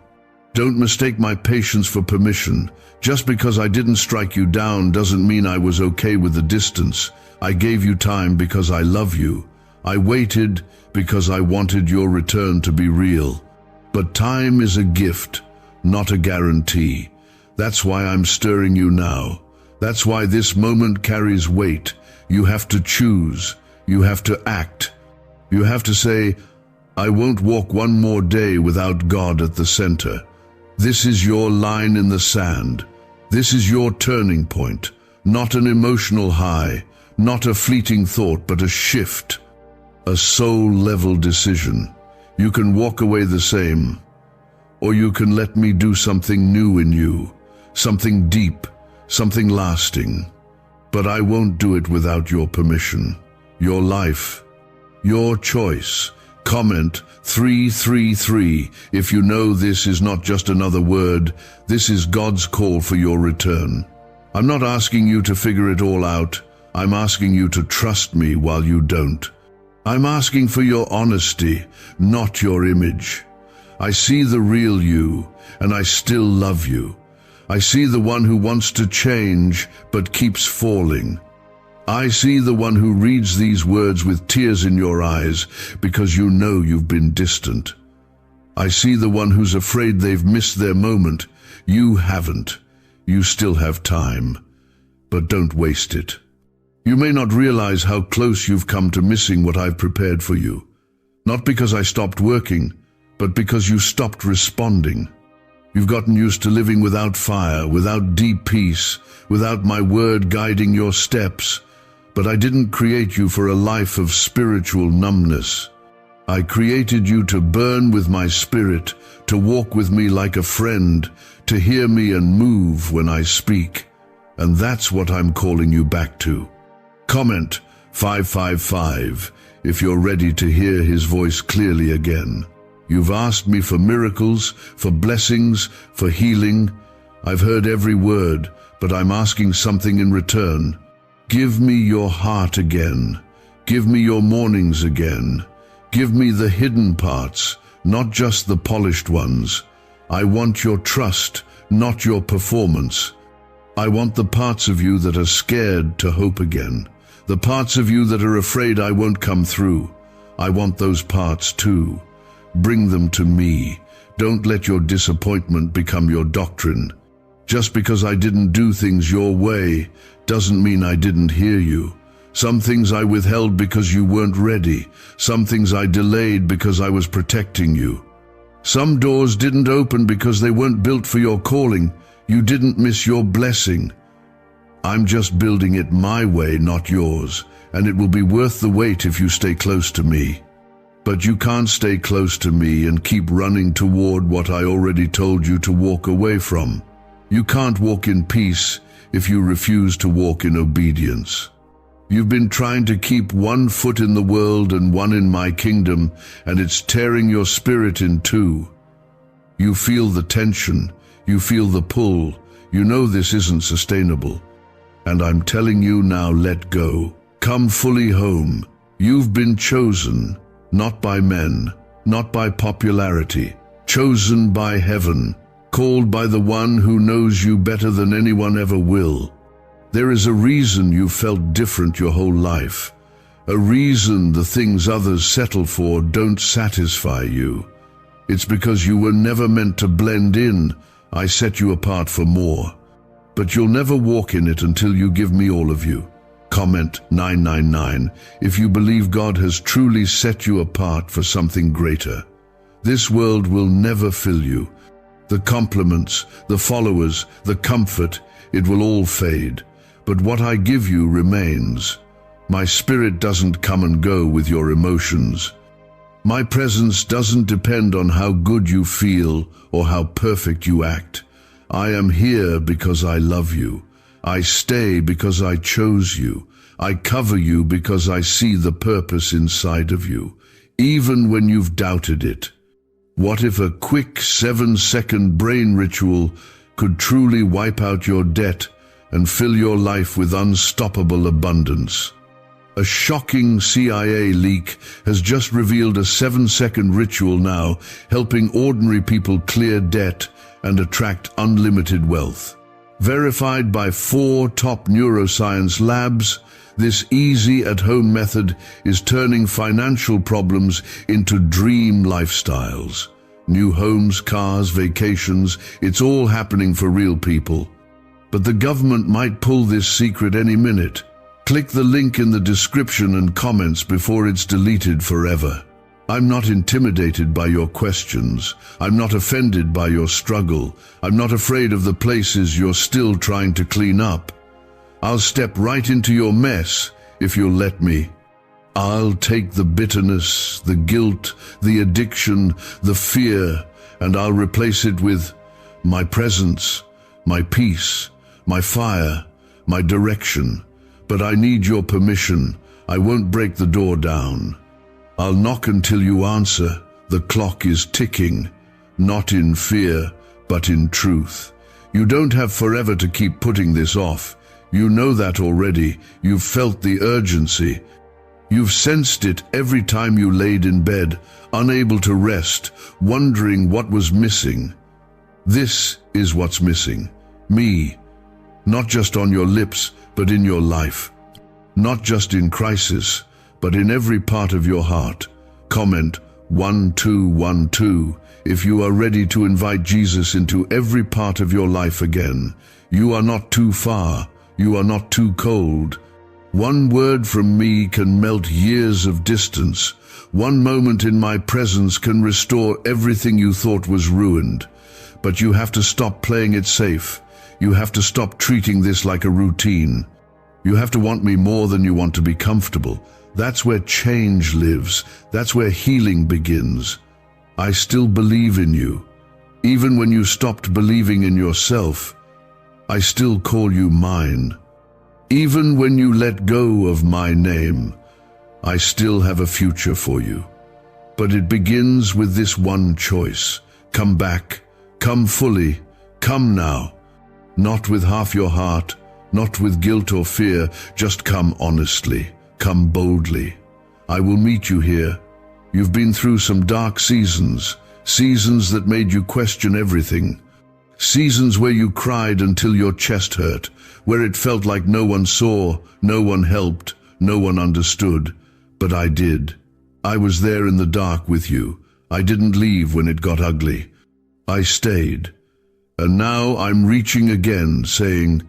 Don't mistake my patience for permission. Just because I didn't strike you down doesn't mean I was okay with the distance. I gave you time because I love you. I waited because I wanted your return to be real. But time is a gift, not a guarantee. That's why I'm stirring you now. That's why this moment carries weight. You have to choose. You have to act. You have to say, I won't walk one more day without God at the center. This is your line in the sand. This is your turning point. Not an emotional high, not a fleeting thought, but a shift. A soul-level decision. You can walk away the same, or you can let me do something new in you, something deep, something lasting. But I won't do it without your permission. Your life, your choice. Comment 333 if you know this is not just another word. This is God's call for your return. I'm not asking you to figure it all out. I'm asking you to trust me while you don't. I'm asking for your honesty, not your image. I see the real you, and I still love you. I see the one who wants to change, but keeps falling. I see the one who reads these words with tears in your eyes because you know you've been distant. I see the one who's afraid they've missed their moment. You haven't. You still have time. But don't waste it. You may not realize how close you've come to missing what I've prepared for you. Not because I stopped working, but because you stopped responding. You've gotten used to living without fire, without deep peace, without my word guiding your steps. But I didn't create you for a life of spiritual numbness. I created you to burn with my spirit, to walk with me like a friend, to hear me and move when I speak. And that's what I'm calling you back to. Comment 555 if you're ready to hear his voice clearly again. You've asked me for miracles, for blessings, for healing. I've heard every word, but I'm asking something in return. Give me your heart again. Give me your mornings again. Give me the hidden parts, not just the polished ones. I want your trust, not your performance. I want the parts of you that are scared to hope again. The parts of you that are afraid I won't come through. I want those parts too. Bring them to me. Don't let your disappointment become your doctrine. Just because I didn't do things your way doesn't mean I didn't hear you. Some things I withheld because you weren't ready. Some things I delayed because I was protecting you. Some doors didn't open because they weren't built for your calling. You didn't miss your blessing. I'm just building it my way, not yours, and it will be worth the wait if you stay close to me. But you can't stay close to me and keep running toward what I already told you to walk away from. You can't walk in peace if you refuse to walk in obedience. You've been trying to keep one foot in the world and one in my kingdom, and it's tearing your spirit in two. You feel the tension, you feel the pull, you know this isn't sustainable. And I'm telling you now, let go. Come fully home. You've been chosen, not by men, not by popularity, chosen by heaven. Called by the one who knows you better than anyone ever will. There is a reason you felt different your whole life. A reason the things others settle for don't satisfy you. It's because you were never meant to blend in. I set you apart for more. But you'll never walk in it until you give me all of you. Comment 999 if you believe God has truly set you apart for something greater. This world will never fill you. The compliments, the followers, the comfort, it will all fade. But what I give you remains. My spirit doesn't come and go with your emotions. My presence doesn't depend on how good you feel or how perfect you act. I am here because I love you. I stay because I chose you. I cover you because I see the purpose inside of you, even when you've doubted it. What if a quick 7-second brain ritual could truly wipe out your debt and fill your life with unstoppable abundance? A shocking CIA leak has just revealed a 7-second ritual now helping ordinary people clear debt and attract unlimited wealth. Verified by 4 top neuroscience labs, this easy at-home method is turning financial problems into dream lifestyles. New homes, cars, vacations, it's all happening for real people. But the government might pull this secret any minute. Click the link in the description and comments before it's deleted forever. I'm not intimidated by your questions. I'm not offended by your struggle. I'm not afraid of the places you're still trying to clean up. I'll step right into your mess if you'll let me. I'll take the bitterness, the guilt, the addiction, the fear, and I'll replace it with my presence, my peace, my fire, my direction. But I need your permission. I won't break the door down. I'll knock until you answer. The clock is ticking, not in fear, but in truth. You don't have forever to keep putting this off. You know that already. You've felt the urgency. You've sensed it every time you laid in bed, unable to rest, wondering what was missing. This is what's missing. Me. Not just on your lips, but in your life. Not just in crisis, but in every part of your heart. Comment 1212 if you are ready to invite Jesus into every part of your life again. You are not too far. You are not too cold. One word from me can melt years of distance. One moment in my presence can restore everything you thought was ruined. But you have to stop playing it safe. You have to stop treating this like a routine. You have to want me more than you want to be comfortable. That's where change lives. That's where healing begins. I still believe in you. Even when you stopped believing in yourself, I still call you mine. Even when you let go of my name, I still have a future for you. But it begins with this one choice. Come back. Come fully. Come now. Not with half your heart, not with guilt or fear, just come honestly. Come boldly. I will meet you here. You've been through some dark seasons, seasons that made you question everything. Seasons where you cried until your chest hurt, where it felt like no one saw, no one helped, no one understood. But I did. I was there in the dark with you. I didn't leave when it got ugly. I stayed. And now I'm reaching again, saying,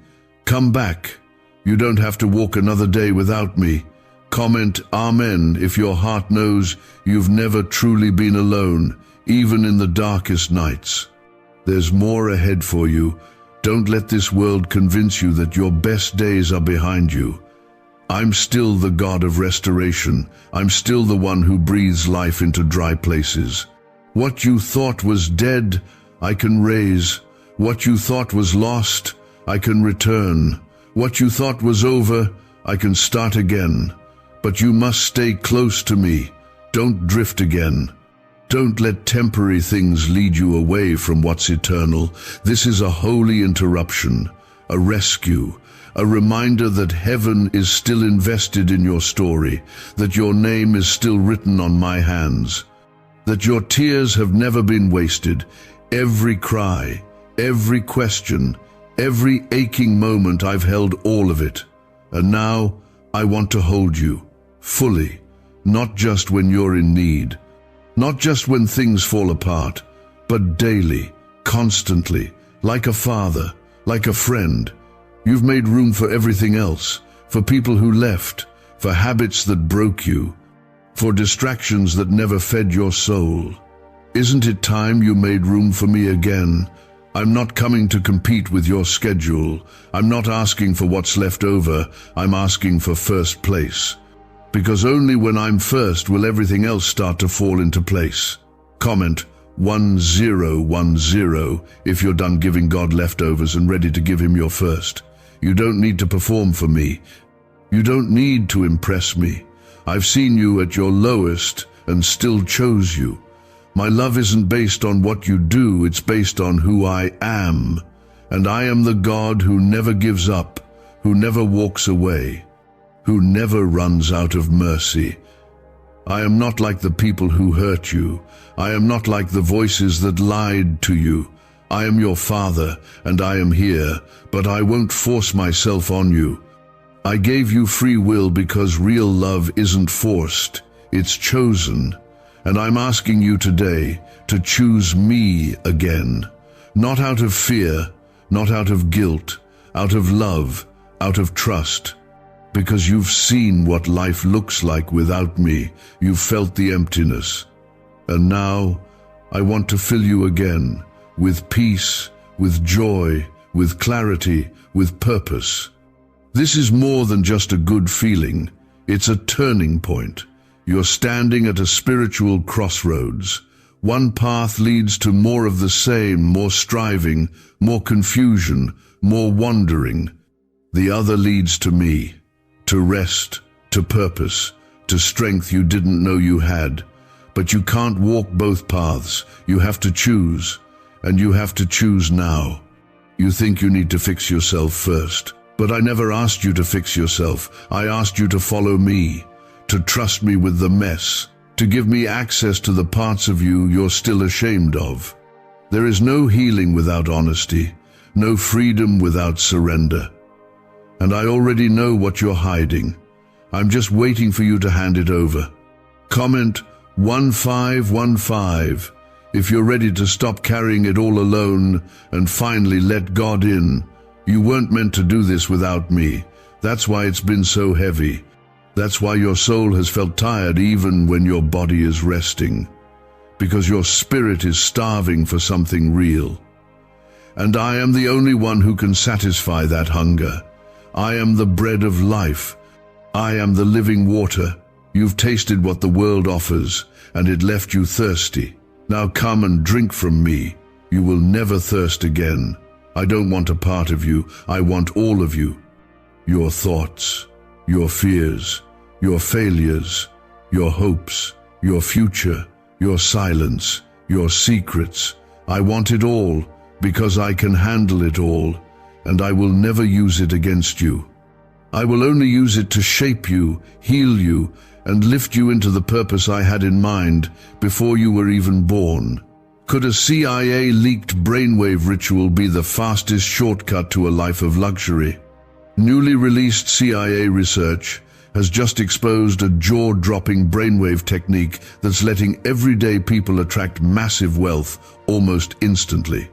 come back. You don't have to walk another day without me. Comment Amen if your heart knows you've never truly been alone, even in the darkest nights. There's more ahead for you. Don't let this world convince you that your best days are behind you. I'm still the God of restoration. I'm still the one who breathes life into dry places. What you thought was dead, I can raise. What you thought was lost, I can return. What you thought was over, I can start again. But you must stay close to me. Don't drift again. Don't let temporary things lead you away from what's eternal. This is a holy interruption, a rescue, a reminder that heaven is still invested in your story, that your name is still written on my hands, that your tears have never been wasted. Every cry, every question, every aching moment, I've held all of it. And now I want to hold you, fully, not just when you're in need, Not just when things fall apart, but daily, constantly, like a father, like a friend. You've made room for everything else, for people who left, for habits that broke you, for distractions that never fed your soul. Isn't it time you made room for me again? I'm not coming to compete with your schedule. I'm not asking for what's left over. I'm asking for first place. Because only when I'm first will everything else start to fall into place. Comment 1010 if you're done giving God leftovers and ready to give him your first. You don't need to perform for me. You don't need to impress me. I've seen you at your lowest and still chose you. My love isn't based on what you do, it's based on who I am. And I am the God who never gives up, who never walks away, who never runs out of mercy. I am not like the people who hurt you. I am not like the voices that lied to you. I am your Father, and I am here, but I won't force myself on you. I gave you free will because real love isn't forced, it's chosen. And I'm asking you today to choose me again. Not out of fear, not out of guilt, out of love, out of trust. Because you've seen what life looks like without me. You've felt the emptiness. And now, I want to fill you again, with peace, with joy, with clarity, with purpose. This is more than just a good feeling. It's a turning point. You're standing at a spiritual crossroads. One path leads to more of the same, more striving, more confusion, more wandering. The other leads to me, to rest, to purpose, to strength you didn't know you had. But you can't walk both paths. You have to choose, and you have to choose now. You think you need to fix yourself first, but I never asked you to fix yourself. I asked you to follow me, to trust me with the mess, to give me access to the parts of you you're still ashamed of. There is no healing without honesty, no freedom without surrender. And I already know what you're hiding. I'm just waiting for you to hand it over. Comment 1515 if you're ready to stop carrying it all alone and finally let God in. You weren't meant to do this without me. That's why it's been so heavy. That's why your soul has felt tired even when your body is resting. Because your spirit is starving for something real. And I am the only one who can satisfy that hunger. I am the bread of life. I am the living water. You've tasted what the world offers, and it left you thirsty. Now come and drink from me. You will never thirst again. I don't want a part of you. I want all of you. Your thoughts, your fears, your failures, your hopes, your future, your silence, your secrets. I want it all because I can handle it all, and I will never use it against you. I will only use it to shape you, heal you, and lift you into the purpose I had in mind before you were even born. Could a CIA-leaked brainwave ritual be the fastest shortcut to a life of luxury? Newly released CIA research has just exposed a jaw-dropping brainwave technique that's letting everyday people attract massive wealth almost instantly.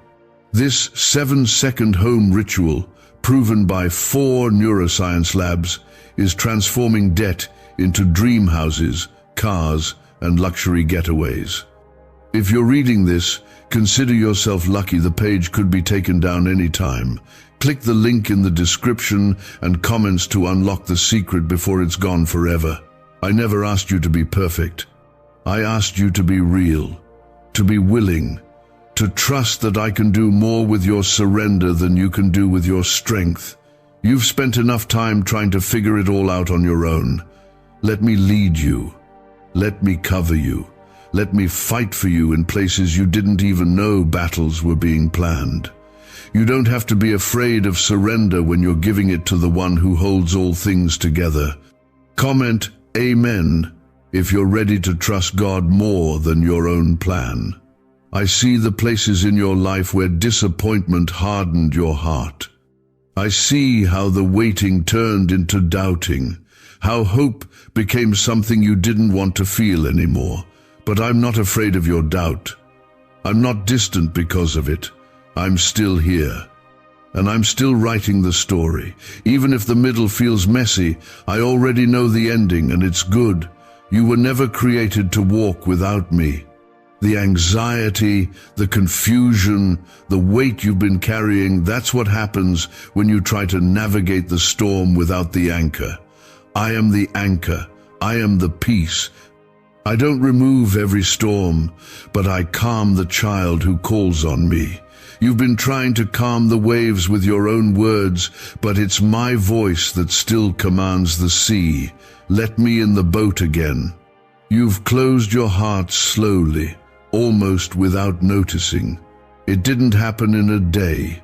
This 7-second home ritual, proven by 4 neuroscience labs, is transforming debt into dream houses, cars, and luxury getaways. If you're reading this, consider yourself lucky. The page could be taken down any time. Click the link in the description and comments to unlock the secret before it's gone forever. I never asked you to be perfect. I asked you to be real, to be willing, to trust that I can do more with your surrender than you can do with your strength. You've spent enough time trying to figure it all out on your own. Let me lead you. Let me cover you. Let me fight for you in places you didn't even know battles were being planned. You don't have to be afraid of surrender when you're giving it to the one who holds all things together. Comment Amen if you're ready to trust God more than your own plan. I see the places in your life where disappointment hardened your heart. I see how the waiting turned into doubting, how hope became something you didn't want to feel anymore. But I'm not afraid of your doubt. I'm not distant because of it. I'm still here. And I'm still writing the story. Even if the middle feels messy, I already know the ending, and it's good. You were never created to walk without me. The anxiety, the confusion, the weight you've been carrying, that's what happens when you try to navigate the storm without the anchor. I am the anchor. I am the peace. I don't remove every storm, but I calm the child who calls on me. You've been trying to calm the waves with your own words, but it's my voice that still commands the sea. Let me in the boat again. You've closed your heart slowly, almost without noticing. It didn't happen in a day.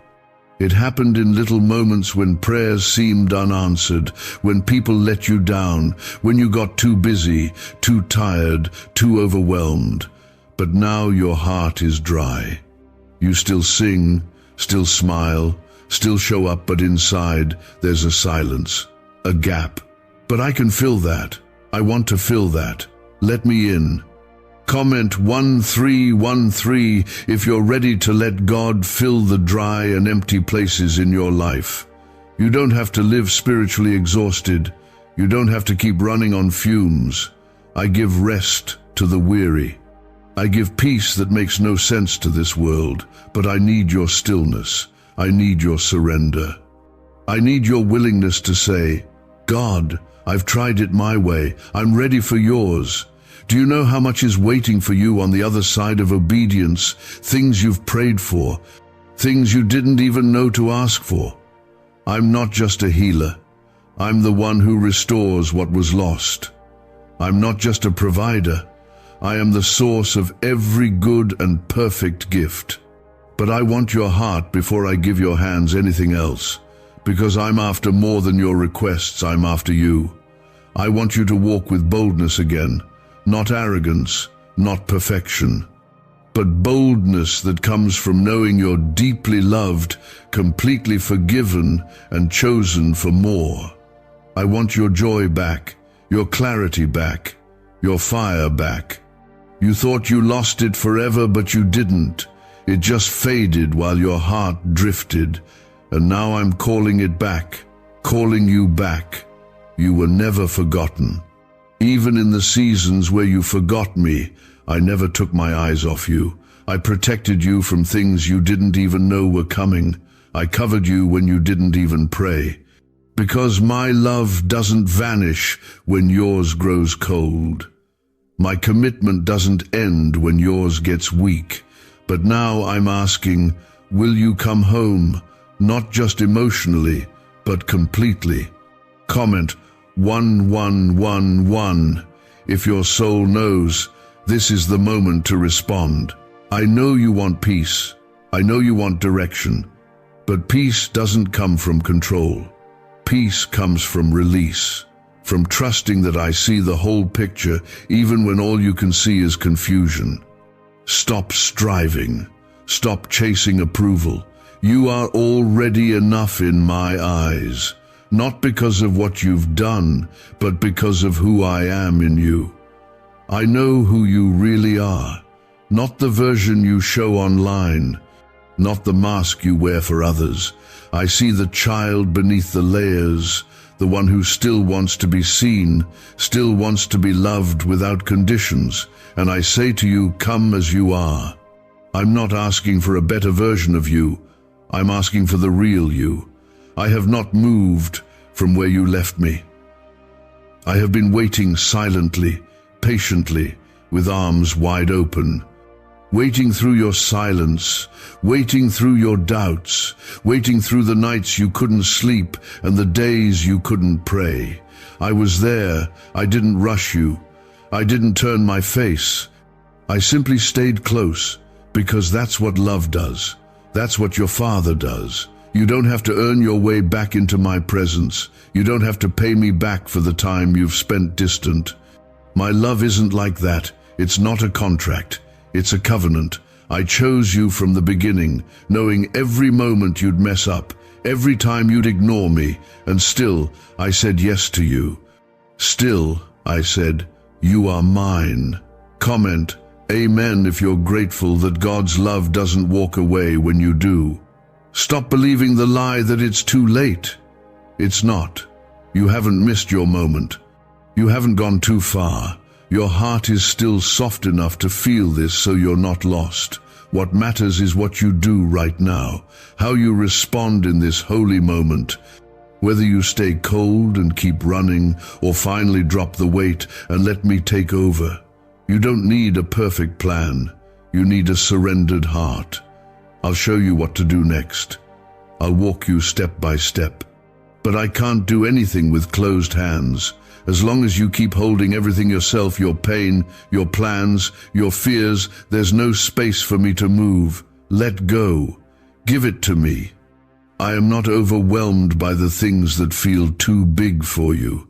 It happened in little moments when prayers seemed unanswered, when people let you down, when you got too busy, too tired, too overwhelmed. But now your heart is dry. You still sing, still smile, still show up, but inside there's a silence, a gap. But I can fill that. I want to fill that. Let me in. Comment 1313 if you're ready to let God fill the dry and empty places in your life. You don't have to live spiritually exhausted. You don't have to keep running on fumes. I give rest to the weary. I give peace that makes no sense to this world, but I need your stillness. I need your surrender. I need your willingness to say, God, I've tried it my way. I'm ready for yours. Do you know how much is waiting for you on the other side of obedience? Things you've prayed for, things you didn't even know to ask for. I'm not just a healer. I'm the one who restores what was lost. I'm not just a provider. I am the source of every good and perfect gift. But I want your heart before I give your hands anything else, because I'm after more than your requests. I'm after you. I want you to walk with boldness again, not arrogance, not perfection, but boldness that comes from knowing you're deeply loved, completely forgiven, and chosen for more. I want your joy back, your clarity back, your fire back. You thought you lost it forever, but you didn't. It just faded while your heart drifted, and now I'm calling it back, calling you back. You were never forgotten. Even in the seasons where you forgot me, I never took my eyes off you. I protected you from things you didn't even know were coming. I covered you when you didn't even pray. Because my love doesn't vanish when yours grows cold. My commitment doesn't end when yours gets weak. But now I'm asking, will you come home, not just emotionally, but completely? Comment 1111 if your soul knows this is the moment to respond. I know you want peace. I know you want direction. But peace doesn't come from control. Peace comes from release, from trusting that I see the whole picture even when all you can see is confusion. Stop striving. Stop chasing approval. You are already enough in my eyes, not because of what you've done, but because of who I am in you. I know who you really are, not the version you show online, not the mask you wear for others. I see the child beneath the layers, the one who still wants to be seen, still wants to be loved without conditions. And I say to you, come as you are. I'm not asking for a better version of you. I'm asking for the real you. I have not moved from where you left me. I have been waiting silently, patiently, with arms wide open. Waiting through your silence, waiting through your doubts, waiting through the nights you couldn't sleep and the days you couldn't pray. I was there. I didn't rush you. I didn't turn my face. I simply stayed close, because that's what love does. That's what your Father does. You don't have to earn your way back into my presence. You don't have to pay me back for the time you've spent distant. My love isn't like that. It's not a contract. It's a covenant. I chose you from the beginning, knowing every moment you'd mess up, every time you'd ignore me, and still I said yes to you. Still, I said, you are mine. Comment, Amen, if you're grateful that God's love doesn't walk away when you do. Stop believing the lie that it's too late. It's not. You haven't missed your moment. You haven't gone too far. Your heart is still soft enough to feel this, so you're not lost. What matters is what you do right now, how you respond in this holy moment. Whether you stay cold and keep running, or finally drop the weight and let me take over. You don't need a perfect plan. You need a surrendered heart. I'll show you what to do next. I'll walk you step by step. But I can't do anything with closed hands. As long as you keep holding everything yourself, your pain, your plans, your fears, there's no space for me to move. Let go. Give it to me. I am not overwhelmed by the things that feel too big for you.